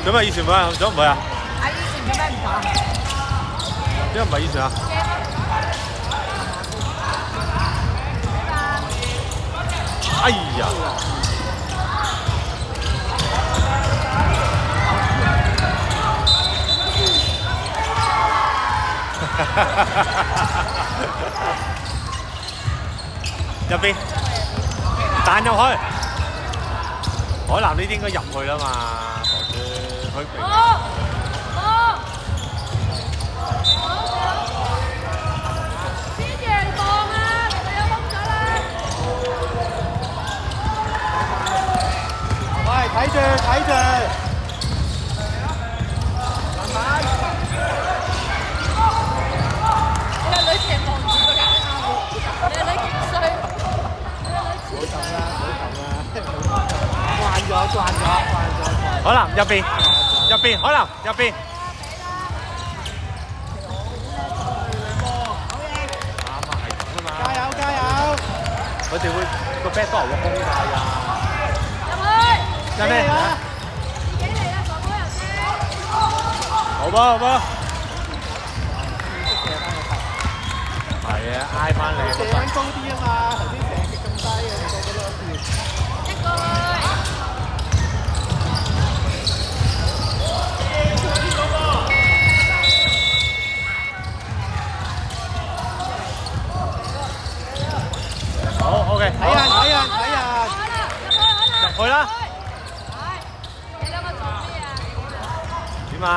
做咩以前冇人做唔去啊？啊！以前做咩唔打？點解唔係以前啊？哎呀！入邊彈入去，海南呢啲應該入去啦嘛，佢明。邊人放啊？你有封咗啦！喂，睇住睇住，慢慢。你個女成日望住個眼你個女幾衰？唔好咁啦，唔好咁啦，慣咗。海南入邊，海南入邊。啱啊，係咁啊嘛。加油加油！佢哋會個 back door 會空晒㗎。入去！真咩？自己嚟啦，防波人先。好噃好噃。係啊，挨翻你。射緊高啲啊嘛，頭先射極咁低嘅，你個個都跌。一個去。好 OK，睇人睇人睇人。入去啦。你兩個做咩啊？點啊？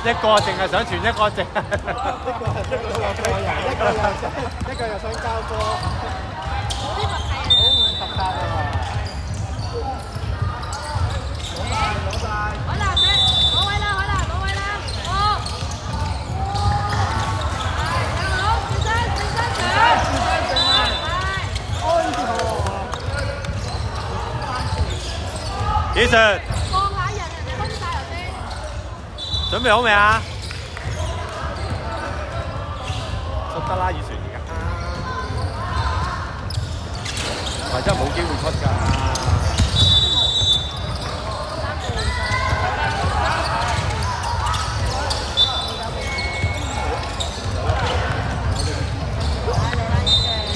一個淨係想傳，一個淨。一個又想交波，啲默契啊！好唔合格啊嘛！海南你攞位啦，海南攞位啦，好。好，轉身上。以晨，放下人，人哋封晒頭先。準備好未啊？出得啦，以晨而家。或者冇機會出㗎。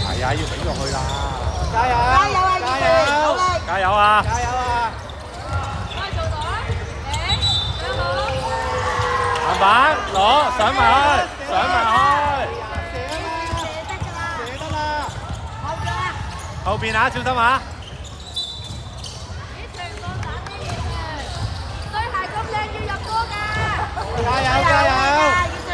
係啊，要俾落去啦！加油！加油啊！加油！加油啊！加油啊！快做到啊！上好。慢慢攞，上埋去，上埋去。射得啦！好嘅。後邊啊，小心啊！以前個打咩嘢嘅？對鞋咁靚要入波㗎！加油加油！以前。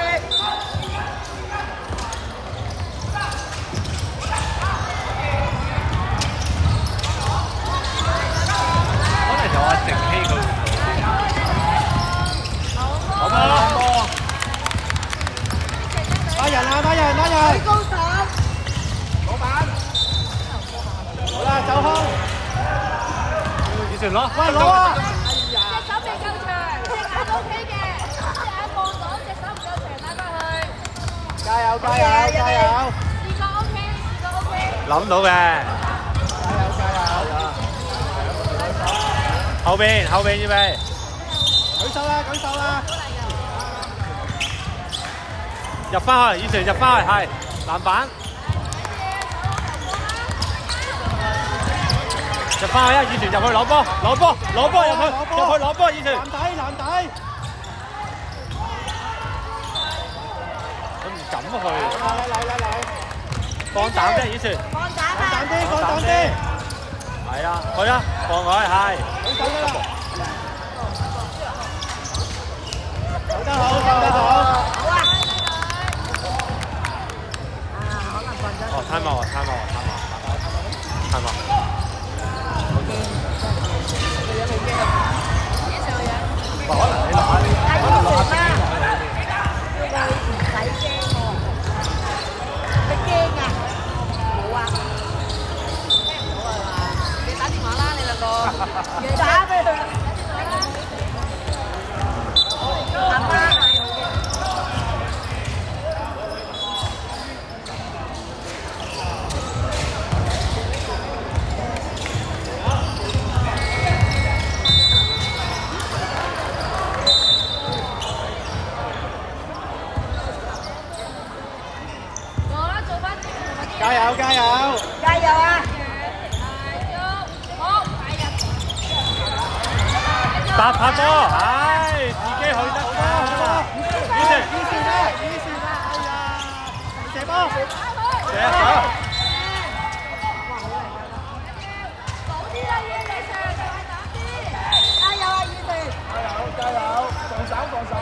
可能就阿靜希佢。好波咯！拉人啊！拉人！拉人！高手。老闆，好啦，走空。以晨攞，喂，攞啊！隻手未夠長，隻眼 OK 嘅，隻眼望到，隻手唔夠長，拉翻去。加油加油加油！試過 OK，試過 OK。諗到嘅。加油加油！後邊預備。舉手啦舉手啦！入翻去，以晨入翻去，係籃板。入翻去啊！以晨入去攞波，攞波入去攞波，以晨。籃底！佢唔敢去。嚟！放膽啫，以晨。放膽放膽啲，放膽啲！係啊，去啊，放佢係。舉手啦！守得好，守得好。好啊！哦，time out。可能你落下，可能落下先。佢唔使驚喎，你驚啊？冇啊！聽唔到啊嘛？你打電話啦，你兩個。打俾佢。阿媽。加油加油！加油啊！搭下波，唉，自己去得㗎。以前，哎呀，射波，射手。加油啊，宇成！加油，防守。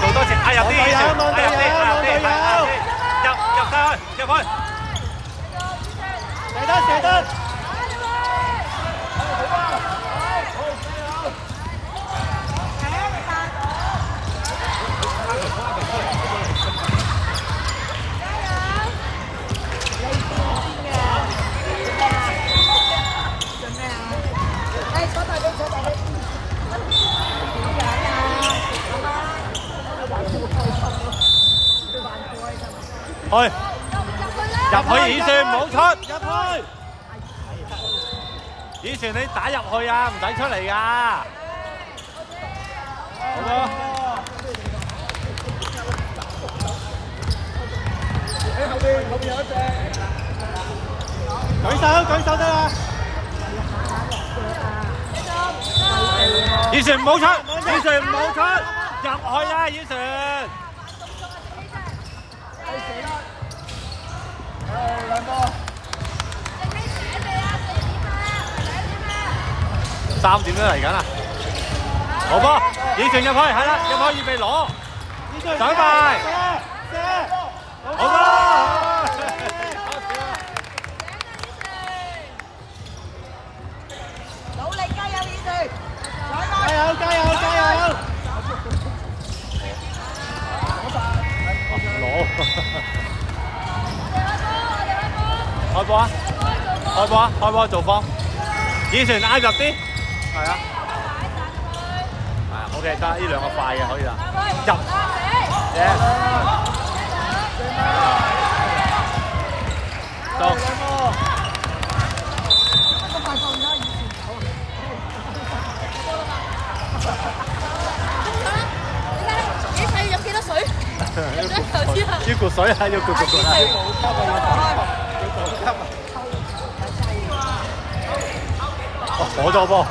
做多次，入啲，入啲，入晒去，射得。去，入去以璇，唔好出，入去。以璇你打入去啊，唔使出嚟㗎。好咯。喺後邊有一隻。舉手得啦。以璇唔好出，以璇唔好出，入去啊，以璇。兩個。3點都嚟緊啊！好波，以璇入去，係啦，入去預備攞，上快，好波！努力加油，宇成！加油！攞，開波啊！做方，以璇挨入啲，係啊。OK， 得呢兩個快嘅可以啦，入，到，你飲幾多水？飲咗頭之後。要焗水啊！要焗啊！火咗波。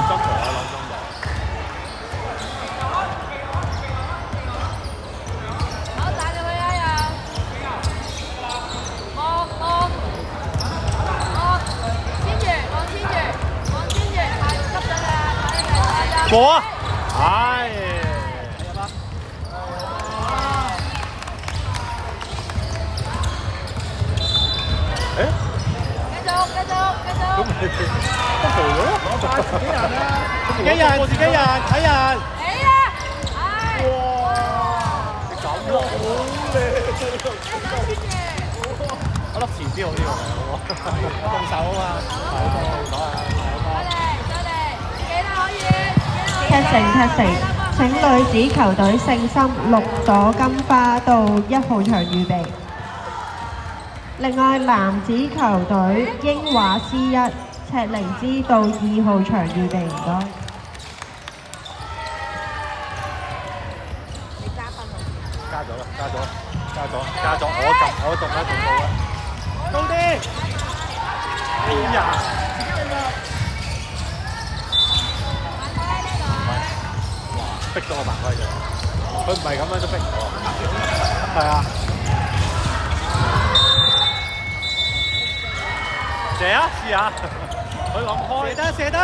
中途啊，攞中途。好，打入去啊！又，望，天住，太急咗啦！過啊！唉。誒？繼續。咁咪都冇咗？自己人，睇人。哇！你咁喎，好靚！我粒前啲好啲喎，動手啊嘛，動手啊！踢成，請女子球隊聖心6朵金花到1號場預備。另外男子球隊英華 C1赤靈芝到2號場預備，唔該。加咗，我中啦，中到啦，高啲。哎呀！逼咗我盲開咗，佢唔係咁樣都逼我，係啊。射啊！試下，佢諗開。射得。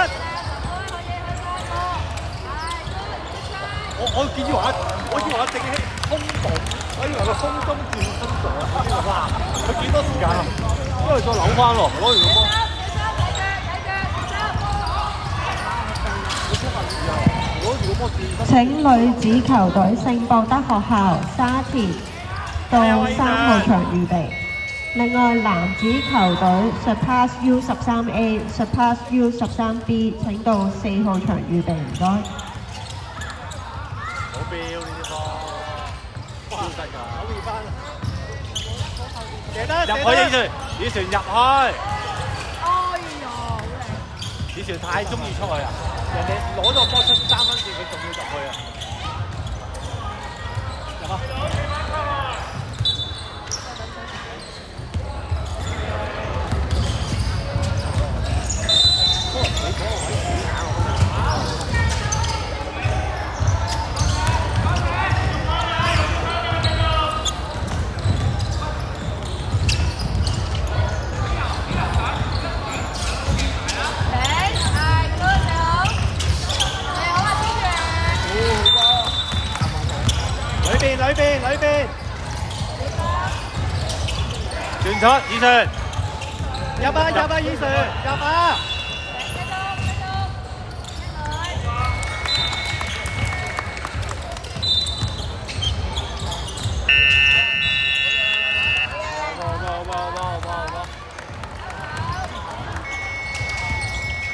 我以為正氣空洞，我以為佢空中轉身咗。哇！佢幾多時間啊？因為再扭翻喎，攞完個波。請女子球隊聖博德學校沙田到3號場預備。另外男子球隊 Surpass U13A、Surpass U13B 請到4號場預備，唔該。好標呢啲波，標得㗎。射得。入去以璇入去。以前太中意出去啊！人哋攞咗波出3分線，佢仲要入去啊！入啊！裏邊，傳出以上，入啊，以上，入啊！